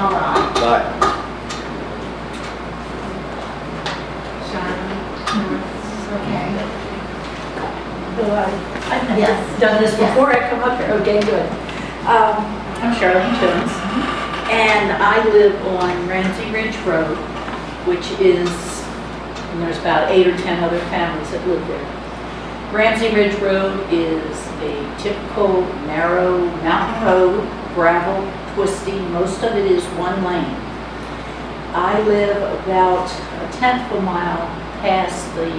All right. Bye. Okay. I've never Yes. done this before I come up here. Okay, good. I'm Charlene Jones, and I live on Ramsey Ridge Road, which is, and there's about 8 or 10 other families that live there. Ramsey Ridge Road is a typical narrow mountain road, gravel, twisty. Most of it is one lane. I live about 1/10 of a mile past the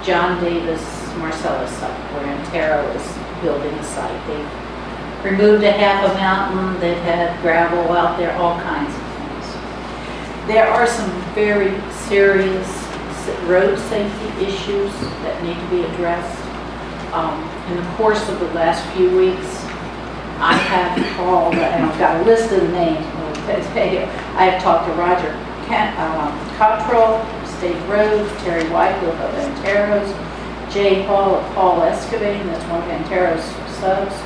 John Davis Marcellus site where Antero is building a site. They've removed a half a mountain, they've had gravel out there, all kinds of things. There are some very serious road safety issues that need to be addressed. In the course of the last few weeks, I have called, and I've got a list of the names, I have talked to Roger Cottrell, State Road, Terry Wycliffe of Antero's, Jay Hall of Hall Excavating, that's one of Antero's subs.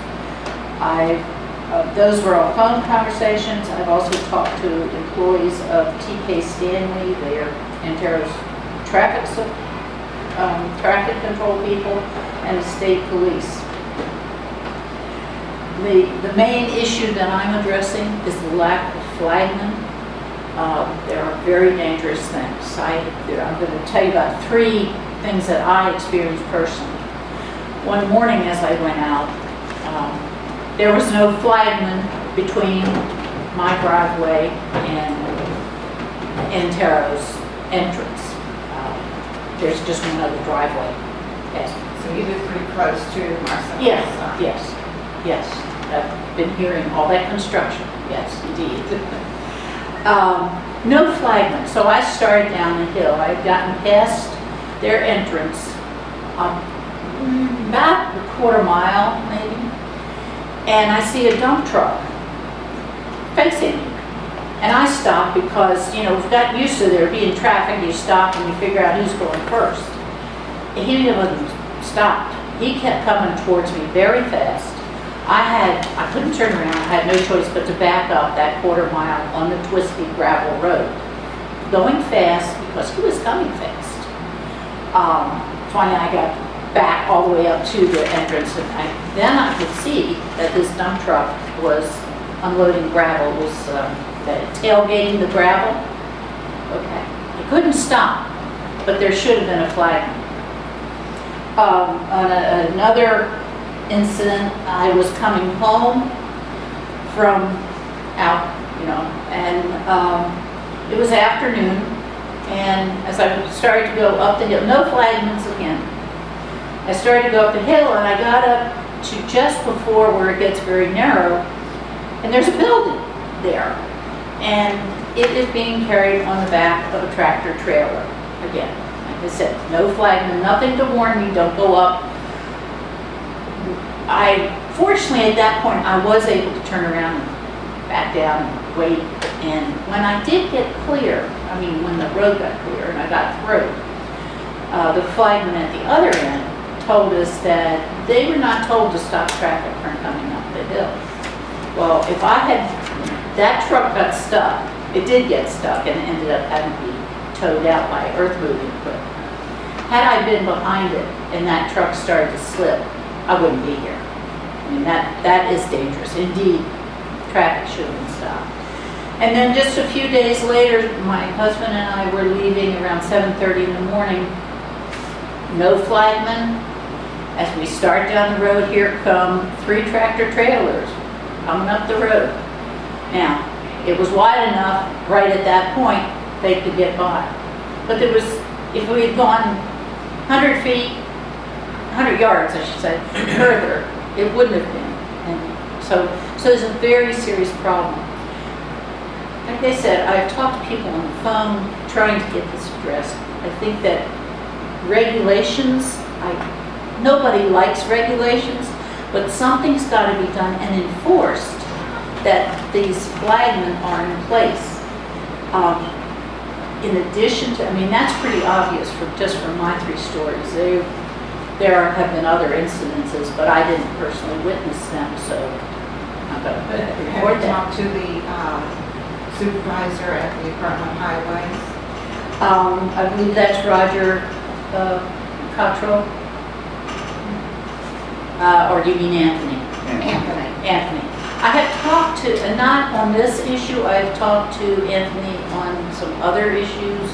Those were all phone conversations. I've also talked to employees of TK Stanley, they're Antero's traffic control people, and the state police. The main issue that I'm addressing is the lack of flagmen. There are very dangerous things. I'm going to tell you about 3 things that I experienced personally. One morning as I went out, there was no flagman between my driveway and Antero's entrance. There's just one other driveway. Yes. So you live pretty close to Marcellus? Yes, yes. I've been hearing all that construction. Yes, indeed. No flagmen. So I started down the hill. I'd gotten past their entrance, about a quarter mile maybe, and I see a dump truck facing me. And I stopped because, you know, we've gotten used to there being traffic. You stop and you figure out who's going first. And he wasn't stopped. He kept coming towards me very fast. I couldn't turn around. I had no choice but to back up that quarter mile on the twisty gravel road, going fast because he was coming fast. Finally, I got back all the way up to the entrance, and then I could see that this dump truck was unloading gravel, was tailgating the gravel. Okay, I couldn't stop, but there should have been a flag. On another incident, I was coming home from out, you know, and it was afternoon, and as I started to go up the hill, no flagmen again. I started to go up the hill, and I got up to just before where it gets very narrow, and there's a building there, and it is being carried on the back of a tractor trailer. Again, like I said, no flagmen, nothing to warn me, don't go up. Fortunately at that point, I was able to turn around and back down and wait, and when I did get clear, I mean when the road got clear and I got through, the flagman at the other end told us that they were not told to stop traffic from coming up the hill. Well, if that truck got stuck, it did get stuck and ended up having to be towed out by earth moving equipment. Had I been behind it and that truck started to slip, I wouldn't be here. I mean, that is dangerous. Indeed, traffic should have been stopped. And then just a few days later, my husband and I were leaving around 7:30 in the morning. No flagmen. As we start down the road, here come 3 tractor trailers coming up the road. Now, it was wide enough right at that point they could get by. But there was, if we had gone 100 feet, 100 yards, I should say, further, it wouldn't have been. And so there's a very serious problem. Like I said, I've talked to people on the phone trying to get this addressed. I think that regulations, nobody likes regulations, but something's got to be done and enforced that these flagmen are in place. In addition to, I mean, that's pretty obvious just from my 3 stories. There have been other incidences, but I didn't personally witness them, so I'm going to report Have you that. talked to the supervisor at the Department of Highways? I believe that's Roger Cottrell. Or do you mean Anthony? Anthony. Anthony. I have talked to, and not on this issue, I've talked to Anthony on some other issues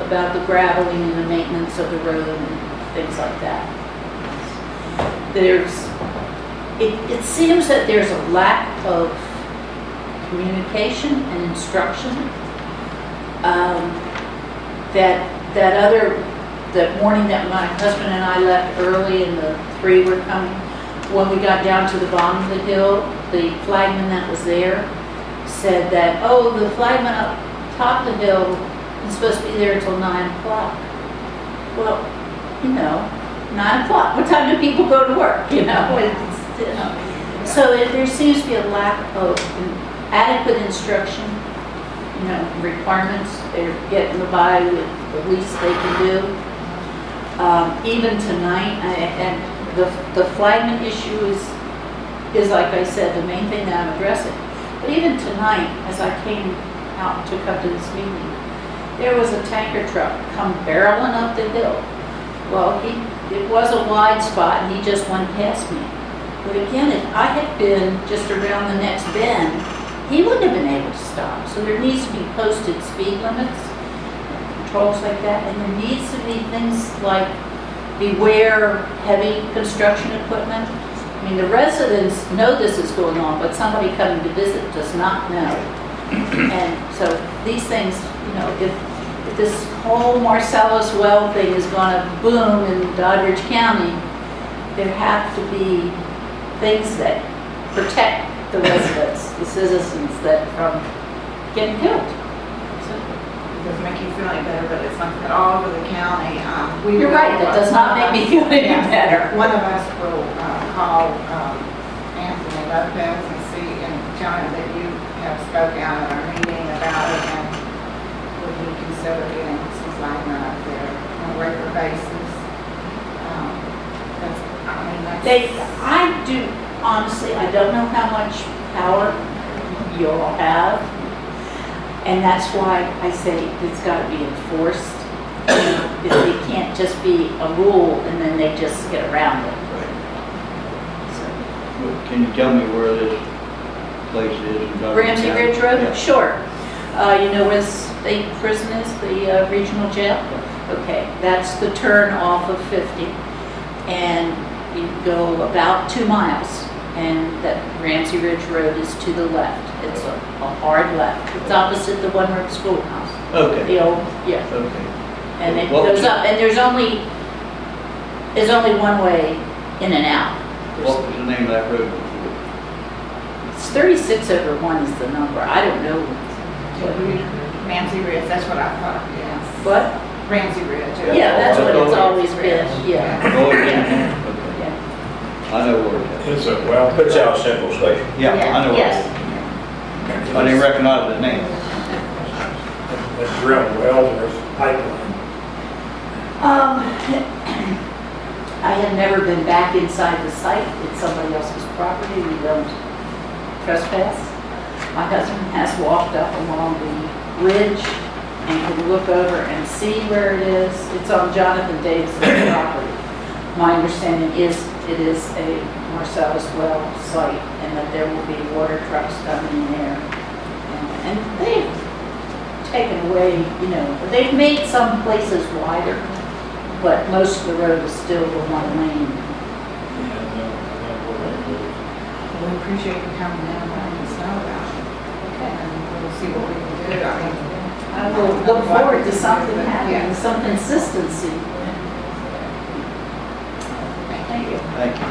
about the graveling and the maintenance of the road and things like that. It seems that there's a lack of communication and instruction. That morning that my husband and I left early and the three were coming, when we got down to the bottom of the hill, the flagman that was there said that, oh, the flagman up top of the hill is supposed to be there until 9 o'clock. Well, 9 o'clock. What time do people go to work? So there seems to be a lack of adequate instruction, requirements. They're getting by with the least they can do. Even tonight, and the flagman issue is like I said, the main thing that I'm addressing. But even tonight, as I came out to come to this meeting, there was a tanker truck come barreling up the hill. Well, it was a wide spot and he just went past me. But again, if I had been just around the next bend, he wouldn't have been able to stop. So there needs to be posted speed limits, controls like that, and there needs to be things like beware heavy construction equipment. I mean, the residents know this is going on, but somebody coming to visit does not know. And so these things, if this whole Marcellus well thing is going to boom in Doddridge County, there have to be things that protect the residents, the citizens, that from getting killed. It doesn't make you feel any better, but it's like that all over the county. You're right, that does not make me feel any better. One of us will call Anthony Lopez and see, and tell him that you have spoken out at our meeting about it, and would you consider getting some flagmen up there on a regular basis? I do, honestly, I don't know how much power you all have, and that's why I say it's got to be enforced. It can't just be a rule and then they just get around it. Well, can you tell me where this place is in Doddridge Ramsey County? Ridge Road? Yeah. Sure. You know where the state prison is, the regional jail? Okay, that's the turn off of 50. And you go about 2 miles, and that Ramsey Ridge Road is to the left. It's a hard left. It's opposite the one-room schoolhouse. Okay. The old, yeah. Okay. And it What was goes up, and there's only one way in and out. What was the name of that road before? It's 36/1 is the number. I don't know. Ramsey Ridge, that's what I thought, yes. What? Ramsey Ridge. Yeah, that's what it's Okay. always been, yeah. Oh, yeah. Okay. Yeah. I know where it is. It's a, well, It's out Central Station. Yeah, I know where Yes. it is. I didn't recognize the name. it's drilling wells or it's pipeline. I have never been back inside the site. It's somebody else's property. We don't trespass. My husband has walked up along the ridge and can look over and see where it is. It's on Jonathan Davis's property. My understanding is it is a Marcellus well site and that there will be water trucks coming in there. And they've taken away, they've made some places wider, but most of the road is still the one lane. We appreciate you coming in and letting us know about it. Okay. And we'll see what we can do. I will look forward to something happening, some consistency. Thank you. Thank you.